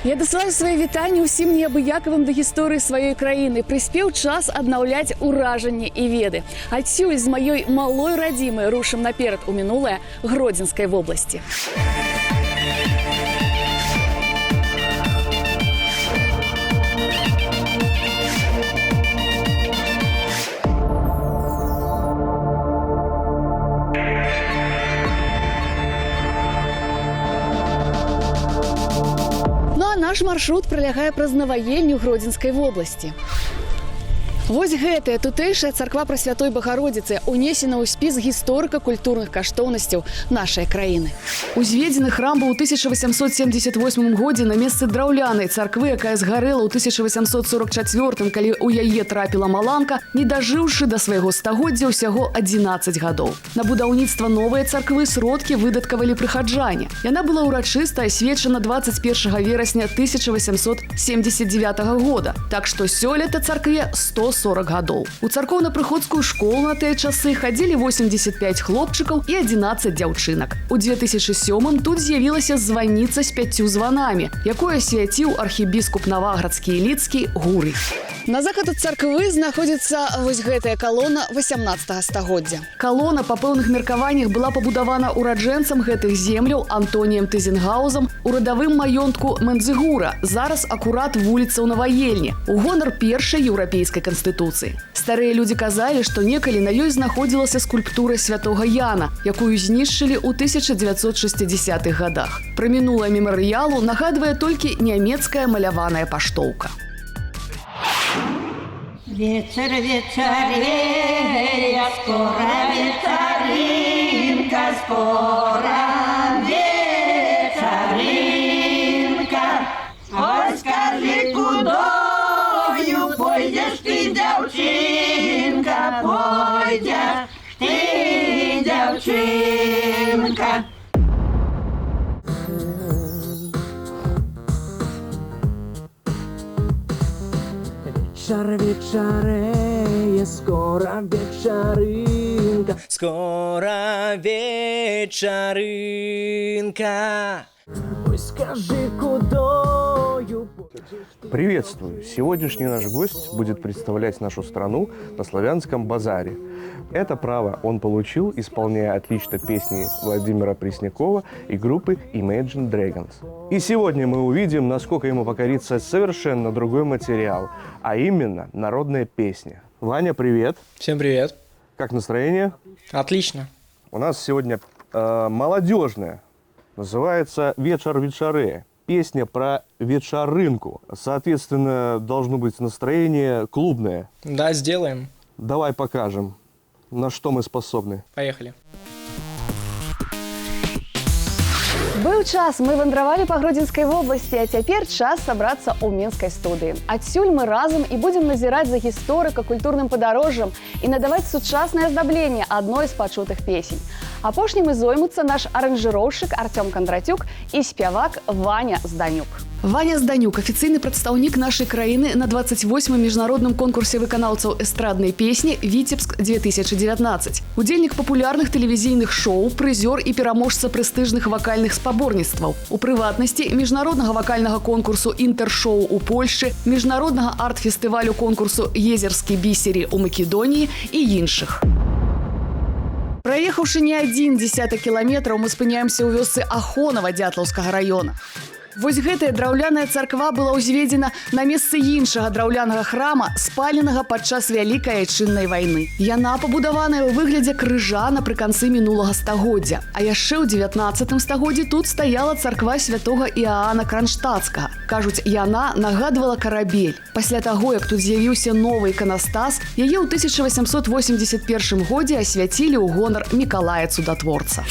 Я дасылаю свае вітанні ўсім неабыякавым да гісторыі сваёй краіны. Прыспеў час аднаўляць уражанні і веды. Адсюль з маёй малой радзімы рушым наперад у мінулае Гродзенскай вобласці. Наш маршрут пролягае праз Наваельню Гродзенскай вобласці. Вось гэтая тутэйшая царква Прасвятой Багародзіцы унесена ў спіс гісторыка-культурных каштоўнасцяў нашай краіны. Узведзены храм быў у 1878 годзе на месцы драўлянай царквы, якая згарэла ў 1844, калі ў яе трапіла маланка, не дажыўшы да свайго стагоддзя ўсяго 11 гадоў. На будаўніцтва новай царквы сродкі выдаткавалі прыхаджане. Яна была ўрачыста асвечана 21 верасня 1879 года, так што сёлета царкве 140 гадоў. У царкоўна-прыходскую школу на тыя часы хадзілі 85 хлопчыкаў і 11 дзяўчынак. У 2007 тут з'явілася званіца з 5 званамі, якую асвяціў архібіскуп Наваградскі і Лідскі Гурый. На захад ад царквы знаходзіцца вось гэтая калона 18 стагоддзя. Калона па пэўных меркаваннях была пабудавана ураджэнцам гэтых земляў Антоніем Тызенгаузам у радавым маёнтку Мендзігура, зараз акурат вуліца ў Наваельні, у гонар першай еўрапейскай канстытуцыі. Старыя людзі казалі, што некалі на ёй знаходзілася скульптура святога Яна, якую знішчылі ў 1960-х гадах. Пра мінулае мемарыялу нагадвае толькі нямецкая маляваная паштоўка. Вечер вечерея, скоро вечеринка, скоро вечеринка. Ой, скажи, кудою пойдешь ты, девчинка, пойдешь ты, девчинка. Вечерея, скоро вечеринка. Скоро вечеринка. Ой, скажи, кудою. Приветствую! Сегодняшний наш гость будет представлять нашу страну на славянском базаре. Это право он получил, исполняя отлично песни Владимира Преснякова и группы Imagine Dragons. И сегодня мы увидим, насколько ему покорится совершенно другой материал, а именно народная песня. Ваня, привет! Всем привет! Как настроение? Отлично! У нас сегодня молодежная, называется «Вечер вечерея». Песня про вечеринку. Соответственно, должно быть настроение клубное. Да, сделаем. Давай покажем, на что мы способны. Поехали. Быў час, мы вандравалі па Гродзенскай вобласці, а цяпер час сабрацца ў мінскай студыі. Адсюль мы разам і будзем назіраць за гісторыка-культурным падарожжам і надаваць сучаснае аздабленне адной з пачутых песень. Апошнім і зоймуцца наш аранжыроўшчык Артём Кондратюк і спявак Ваня Зданюк. Ваня Зданюк – афіцыйны прадстаўнік нашай краіны на 28-м міжнародным конкурсе выканаўцаў эстраднай песні «Віцебск-2019». Удзельнік папулярных тэлевізійных шоу, прызёр і пераможца прэстыжных вакальных спаборніцтваў. У прыватнасці міжнароднага вакальнага конкурсу «Інтэршоу» у Польшчы, міжнароднага арт-фестывалю конкурсу «Езерскі бісері» у Македоніі і іншых. Праехаўшы не адзін дзесятак кіламетраў, мы спыняемся ў вёсцы Ахонава Дятлаўскага раёна. Вось гэтая драўляная царква была ўзведзена на месцы іншага драўлянага храма, спаленага падчас Вялікай Айчыннай вайны. Яна пабудаваная ў выглядзе крыжа напрыканцы мінулага стагоддзя. А яшчэ ў 19 стагоддзі тут стаяла царква святога Іаана Кранштадтскага. Кажуць, яна нагадвала карабель. Пасля таго, як тут з'явіўся новы іканастас, яе ў 1881 годзе асвяцілі ў гонар Мікалая Цудатворца.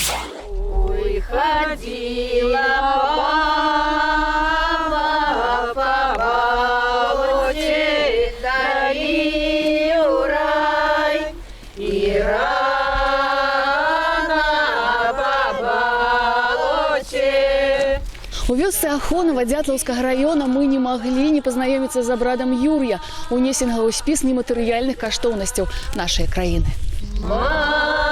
Ой, ходила У вёсцы Ахонава Дятлаўскага раёна мы не маглі не пазнаёміцца з абрадам Юр'я, унесенага ў спіс нематэрыяльных каштоўнасцяў нашай краіны. Молодая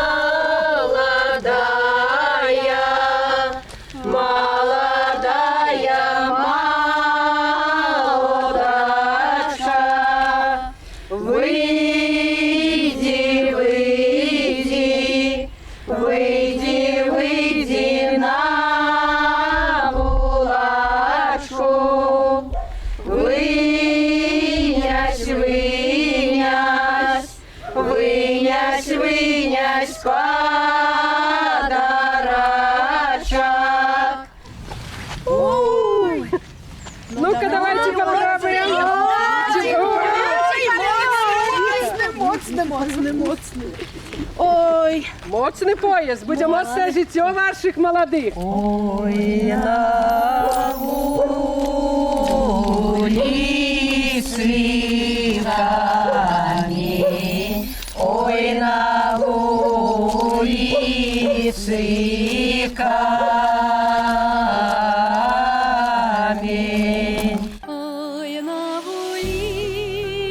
Ой, Моцний пояс, буде моцне життя ваших молодих. ой, на вулиці камінь, ой, на вулиці камінь. Ой, на вулиці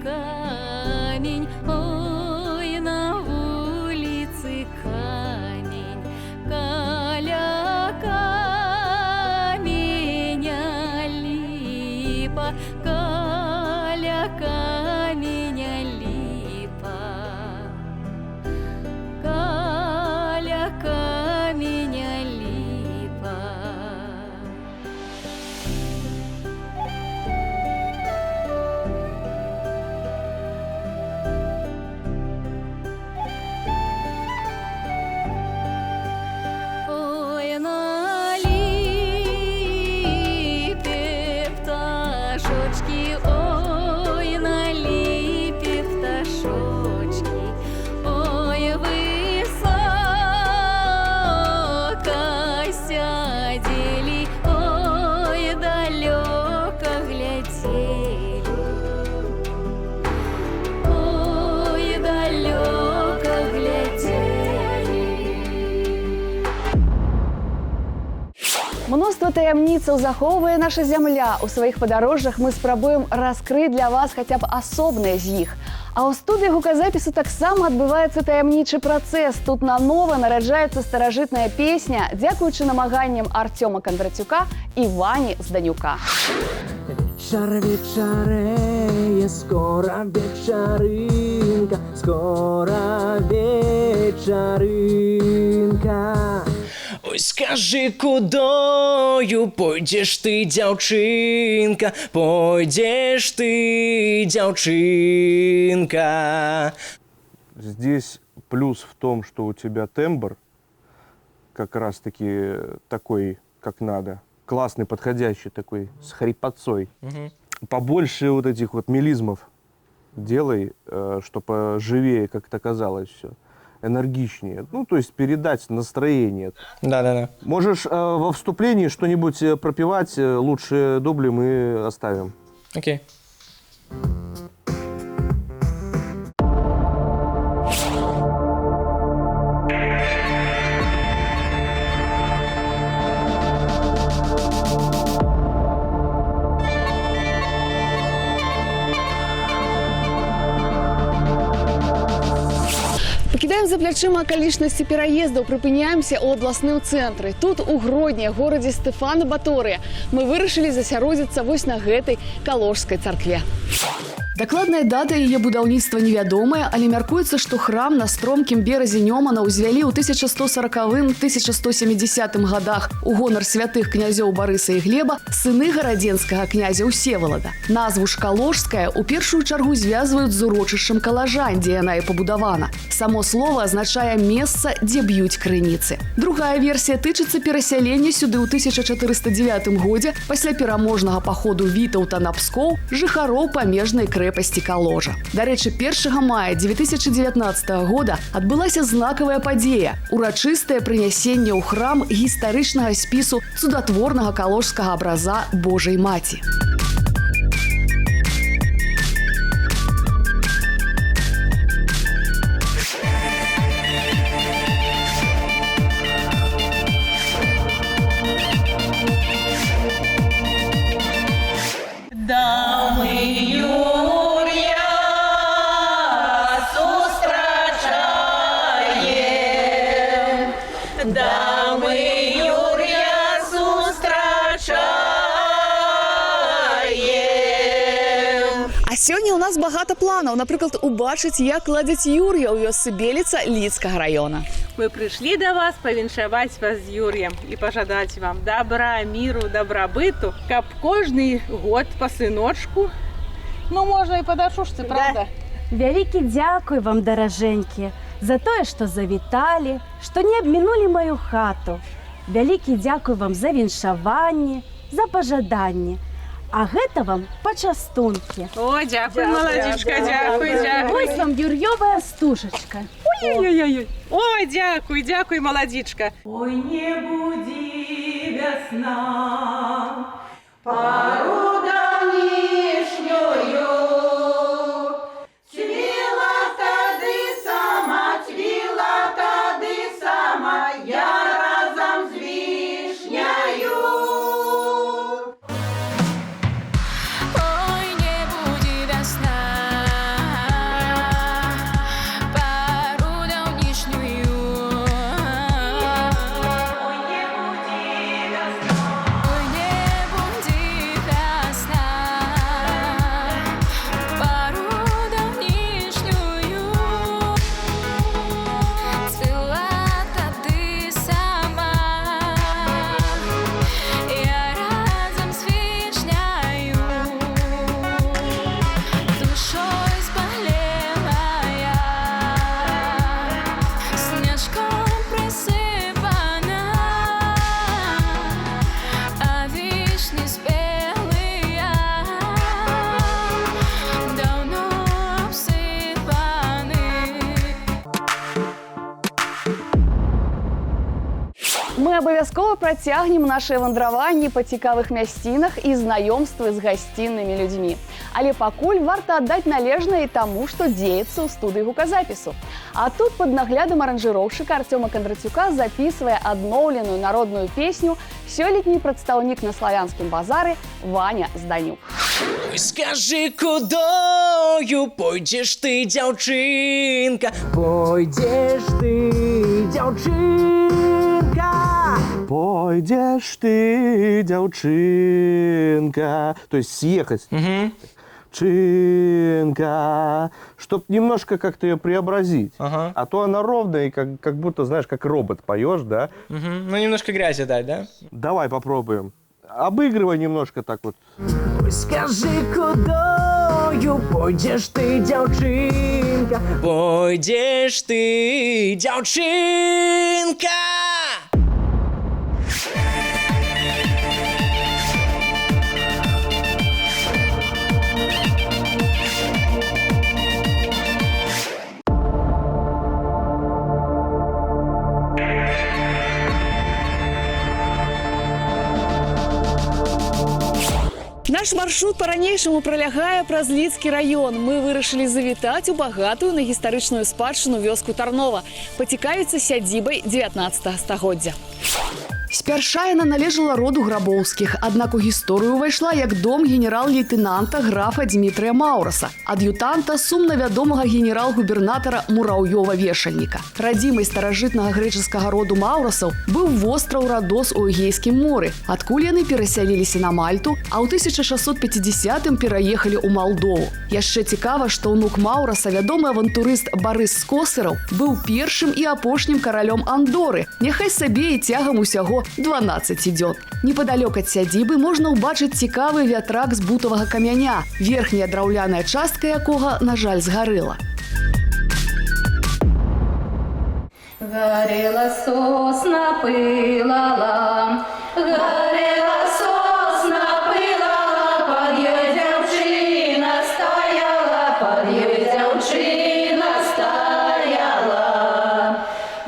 камінь, ой, на вулиці камінь, каля каменя ліпа, каля каменя ліпа, каля каменя ліпа. Ой, на липе пташечки, ой, на липе пташечки, ой, высоко сядели, ой, далеко глядели, ой, далеко глядели. Мноства таямніцаў захоўвае наша зямля. У сваіх падарожжах мы спрабуем раскрыць для вас хаця б асобныя з іх. А ў студыі гуказапісу таксама адбываецца таямнічы працэс. Тут нанова нараджаецца старажытная песня, дзякуючы намаганням Артёма Кондратюка і Вані Зданюка. Вечер вечереє, скоро вечеринка, скоро вечеринка. Ой, скажи, кудою пойдеш ты, дзяўчынка, пойдеш ты, дзяўчынка. Здесь плюс в том, что у тебя тембр как раз-таки такой, как надо. Классный, подходящий такой, с хрипотцой. Побольше вот этих вот мелизмов делай, чтобы живее как-то казалось все. Энергичнее. Ну, то есть передать настроение. Да. Можешь во вступлении что-нибудь пропевать, лучше дубли мы оставим. Окей. Пакідаем за плячыма акалічнасці пераездаў, прыпыняемся ў абласным цэнтры. Тут, у Гродні, горадзе Стэфана Баторыя, мы вырашылі засяродзіцца вось на гэтай каложскай царкве. Дакладная дата яе будаўніцтва невядомая, але мяркуецца, што храм на стромкім беразе Нёмана ўзвялі ў 1140-1170 годах у гонар святых князёў Барыса і Глеба, сыны гарадзенскага князя Усевалада. Назву ж Каложская у першую чаргу звязваюць з урочышчам Калажань, дзе яна і пабудавана. Само слово азначае месца, дзе б'юць крыніцы. Другая версія тычыцца перасялення сюды ў 1409 годзе пасля пераможнага паходу Вітаўта на Пскоў жыхароў памежнай крэпасці Каложа. Дарэчы, 1 мая 2019 года адбылася знакавая падзея – урачыстае прынясенне ў храм гістарычнага спісу цудатворнага каложскага абраза Божай Маці. Дамы Юр'я сустрачаем, дамы Юр'я сустрачаем. А сёння ў нас багата планаў. Напрыклад, убачыць, як ладзяць Юр'я ў вёсцы Беліца Лідскага района. Мы пришли до вас повіншаваць вас з Юр'ем і пожадаць вам добра, миру, добробыту, каб кожны год по сыночку, ну, можна і по дачушцы, правда? Вялікі дзякуй вам, даражэнькі, за тое, што завіталі, што не абмінулі маю хату. Вялікі дзякуй вам за віншаванні, за пажаданні. А гэта вам пачастункі. О, дякую, маладзічка, дякую, дякую. Вось вам юр'ёвая стужачка. Ой-ой-ой. Ой, дякую, дякую, маладзічка. Ой, не буди весна, пару давнішньою. Цвіла тады сама, я разом з вишняю. Ой, не буди весна, пару давнишнюю. Ой, не буди весна. Ой, не буди весна, пару давнишнюю. Цвела тады сама, я разом з вишняю. Душой зболела я, снежком присыпана, а вишни спелые давно обсыпаны. Мы абавязкова працягнем нашыя вандраванні па цікавых мясцінах і знаёмствы з гасціннымі людзьмі. Але пакуль варта аддаць належнае і таму, што дзеецца ў студыі гуказапісу. А тут пад наглядам аранжыроўшчыка Артёма Кандрацюка запісвае адноўленую народную песню сёлетні прадстаўнік на славянскім базары Ваня Зданюк. Ой, скажи, кудою пойдешь ты, дзяўчынка? Пойдешь ты, дзяўчынка. Пойдешь ты, девчинка. То есть съехать. Чинка. Чтоб немножко как-то ее преобразить. Ага. А то она ровная и как будто, знаешь, как робот поешь, да? Ну, немножко грязи дать, да? Давай попробуем. Обыгрывай немножко так вот. Ой, скажи, кудою пойдешь ты, дзяўчынка? Пойдешь ты, дзяўчынка. Наш маршрут па-ранейшаму пралягае праз Лідскі раён. Мы вырашылі завітаць у багатую на гістарычную спадчыну вёску Тарнова, пацікавіцца сядзібай 19 стагоддзя. Спярша яна належала роду Грабоўскіх, аднак у гісторыю ўвайшла як дом генерал-лейтенанта графа Дмітрыя Маўраса, ад'ютанта сумна вядомага генерал-губернатара Мураўёва-Вешальніка. Радзімай старажытнага грэчаскага роду Маўрасаў быў востраў Радос у Эгейскім моры, адкуль яны перасяліліся на Мальту, а ў 1650-м пераехалі ў Малдову. Яшчэ цікава, што ўнук Маўраса, вядомы авантурыст Барыс Скосараў, быў першым і апошнім каралём Андоры, няхай сабе і цягам усяго 12 дзён. Непадалёк ад сядзібы можна ўбачыць цікавы вятрак з бутавага камяня, верхняя драўляная частка якога, на жаль, згарэла. Горела сосна, пылала, горела сосна, пылала, под ёй дзяўчына стаяла, под ёй дзяўчына стаяла,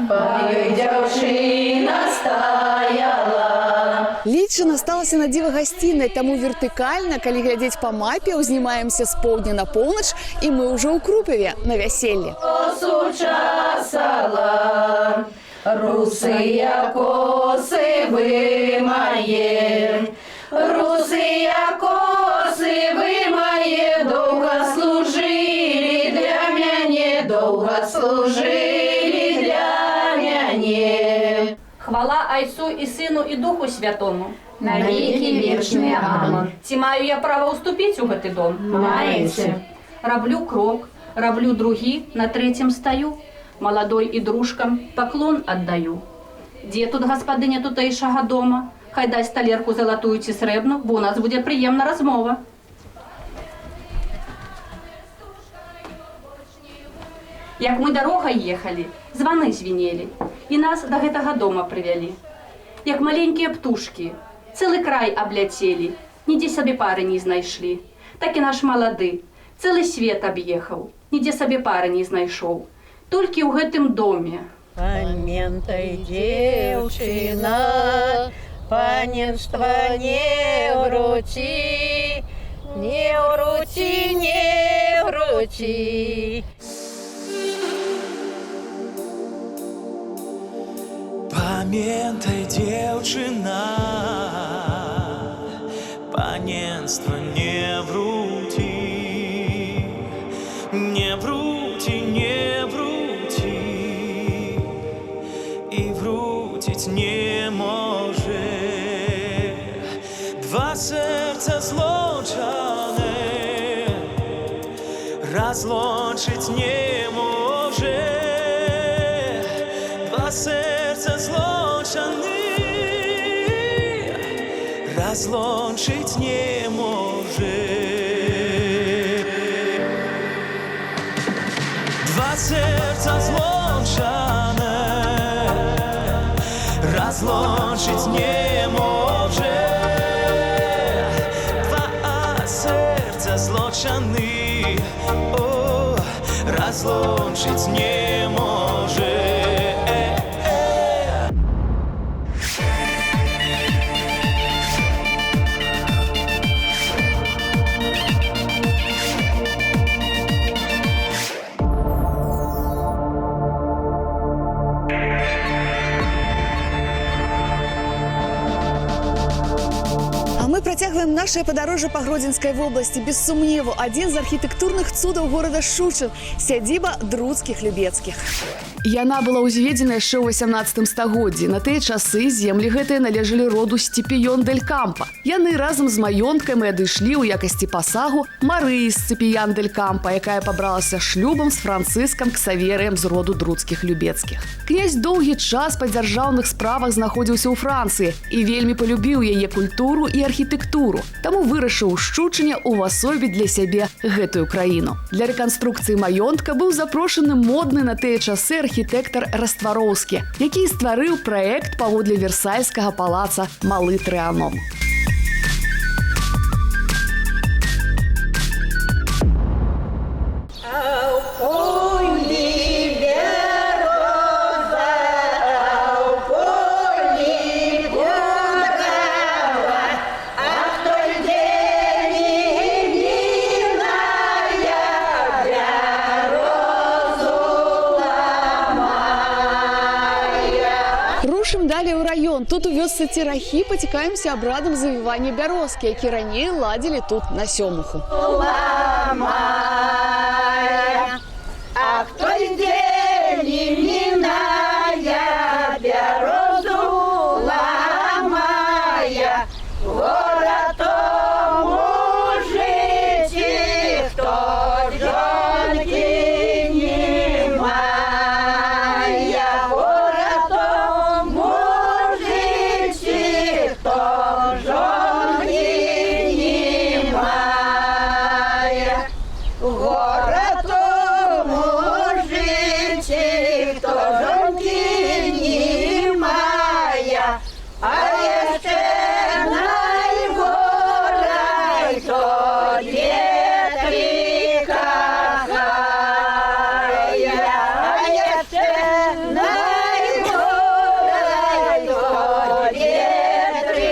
под ёй дзяўчына стаяла. Лічына сталася на дзіва гасцінай, таму вертыкальна, калі глядзець па мапе, узнімаемся з поўдня на поўнач, і мы ўжо ў Крупеве на вяселлі. Косу часала, русыя косы вымаем, русыя косы вымаем, доўга служылі для мяне, доўга служылі для мяне. Хвала Айцу і Сыну і Духу Святому. На векі вечныя, аман. Ці маю я права ўступіць у гэты дом? Маеце. Раблю крок, раблю другі, на трэцім стаю. Маладой і дружкам паклон аддаю. Дзе тут гаспадыня тутэйшага дома? Хай дасць талерку залатую ці срэбну, бо у нас будзе прыемна размова. Як мы дарогай ехалі, званы звінелі, і нас да гэтага дома прывялі. Як маленькія птушкі, цэлы край абляцелі, нідзе сабе пары не знайшлі. Так і наш малады цэлы свет аб'ехаў, нідзе сабе пары не знайшоў. Толькі ў гэтым доме. Памятай, дзеўчына, паненства не вруці, не вруці, не вруці. Памятай, дзеўчына, паненства не вруці, не вруці, не вруці, і вруціць не може. Два серця злучане разлучить не може. Два серця злучане разлучить не може. Два серця злучане разлучить не може. Два серця злучаны, о, разлучить не може. Працягваем наше падарожжа па Гродзенскай вобласці. Без сумневу, адзін з архітэктурных цудаў горада Шучын – сядзіба Друцкіх Любецкіх. Яна была ўзведзена яшчэ ў 18 стагоддзі. На тыя часы землі гэтыя належалі роду Сціпіён дель Кампа. Яны разам з маёнткам і адышлі ў якасці пасагу Марыі Сціпіян дель Кампа, якая пабралася шлюбам з Францыскам Ксаверыем з роду Друцкіх Любецкіх. Князь доўгі час па дзяржаўных справах знаходзіўся ў Францыі і вельмі палюбіў яе культуру і архітэктуру. Таму вырашыў у Шчучыне увасобіць для сябе гэтую краіну. Для рэканструкцыі маёнтка быў запрошаны модны на тыя часы архітэктар Раствароўскі, які стварыў праект паводле версальскага палаца Малы Трыаном. Рушым далей у раён. Тут у вёсцы Церахі пацікаемся абрадам завівання бярозкі, які раней ладзілі тут на сёмуху. А хто йде ліміная, бярозу ламає, гора тому житті, хто жонки не має, гора тому житті, хто жонки не має, гора тому житті, хто жонки не має, а ще найгора, хто дітки кохає, а ще найгора, хто дітки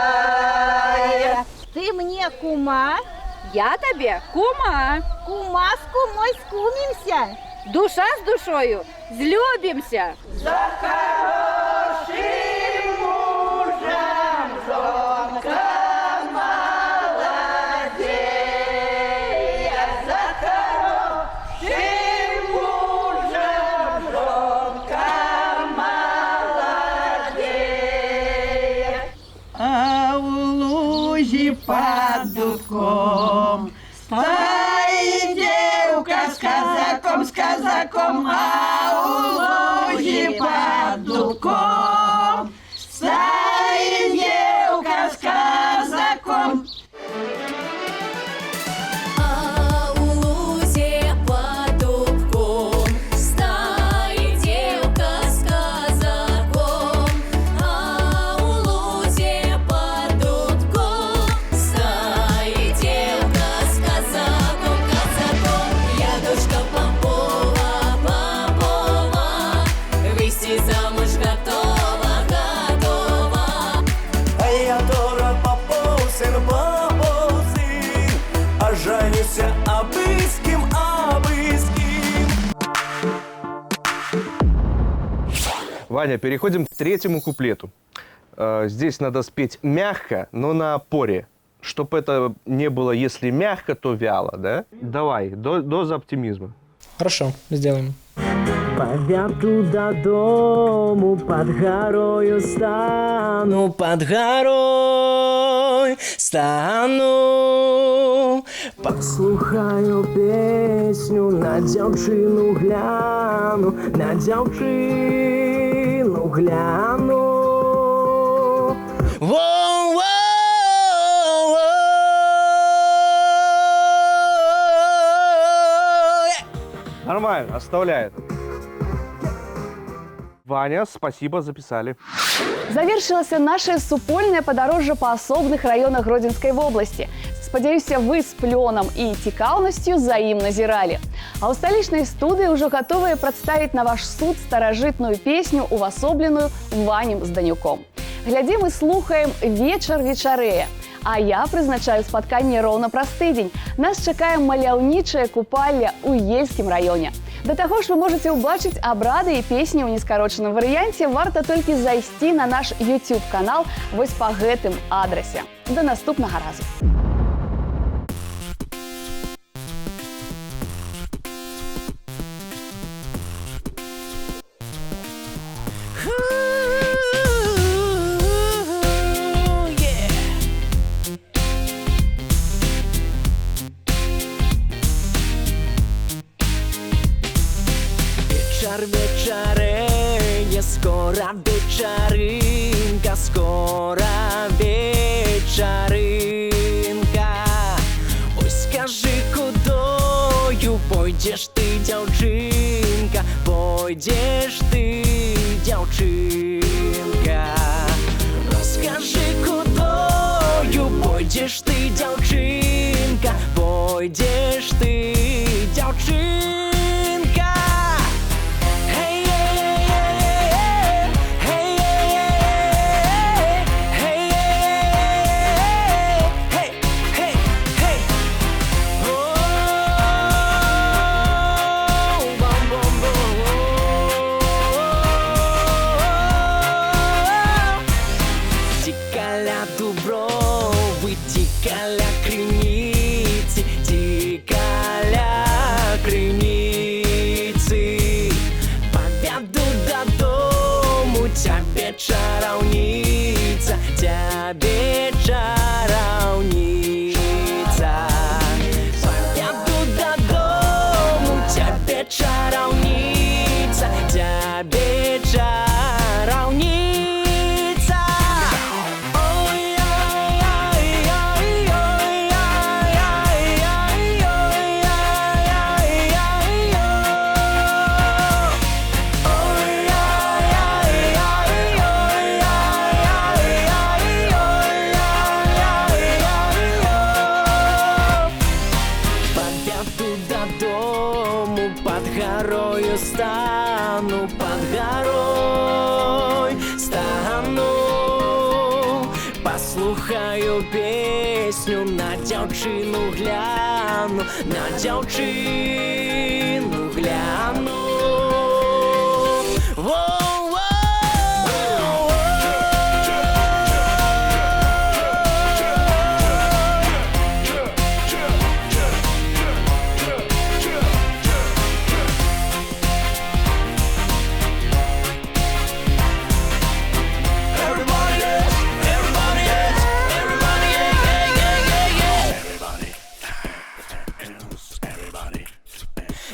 кохає. Ты мне кума, я тебе кума. Кума с кумой скумимся, душа с душою злюбимся. За хорошим мужем жонка молодея, за хорошим мужем жонка молодея. А у лузі под дубком стоит девка с казаком, а у луги под дубком стоит девка с казаком. А у лузе под дубком стоит девка с казаком. А у лузе под Ваня, переходим к третьему куплету. Здесь надо спеть мягко, но на опоре. Чтобы это не было, если мягко, то вяло, да? Давай, доза оптимизма. Хорошо, сделаем. Поведу додому, под горою стану, Под горой стану. послухаю песню, на дзяўчыну гляну, на дзяўчыну гляну. Нормально, оставляет. Ваня, спасибо, записали. Завершылася наше супольнае падарожжа па асобных раёнах Гродзенскай вобласці. Спадзяюся, вы з плёнам і цікаўнасцю за ім назіралі. А ў сталічнай студыі ўжо гатовыя прадставіць на ваш суд старажытную песню, увасобленую Ванем Зданюком. Глядзім і слухаем «Вечар вечарэе». А я прызначаю спатканне роўна праз тыдзень. Нас чакае маляўнічае купальня ў Ельскім раёне. Да таго ж вы можаце ўбачыць абрады і песні ў нескарочаным варыянце. Варта толькі зайсці на наш YouTube-канал вось па гэтым адрасе. До наступнага разу. Вечареє, скоро вечеринка, скоро вечеринка. Ой, скажи, кудою пойдешь ты, девчинка, пойдешь ты, девчинка. Расскажи, кудою пойдешь ты, девчинка, пойдешь ты, девчинка. Дуброви, тікаля криниці, тікаля криниці. Поведу додому, тебе чарівниця, тебе чарівниця. Поведу додому, тебе чарівниця, тебе чарівниця. Додому, под горою стану, под горой стану. Послухаю песню, на дзяўчыну гляну, на дзяўчыну гляну.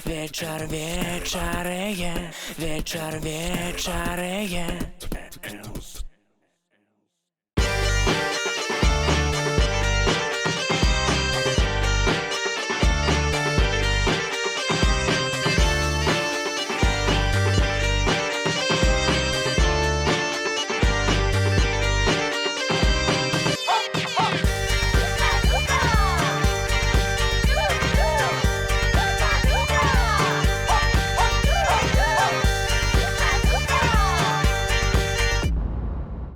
Вечер вечереє, вечер вечереє.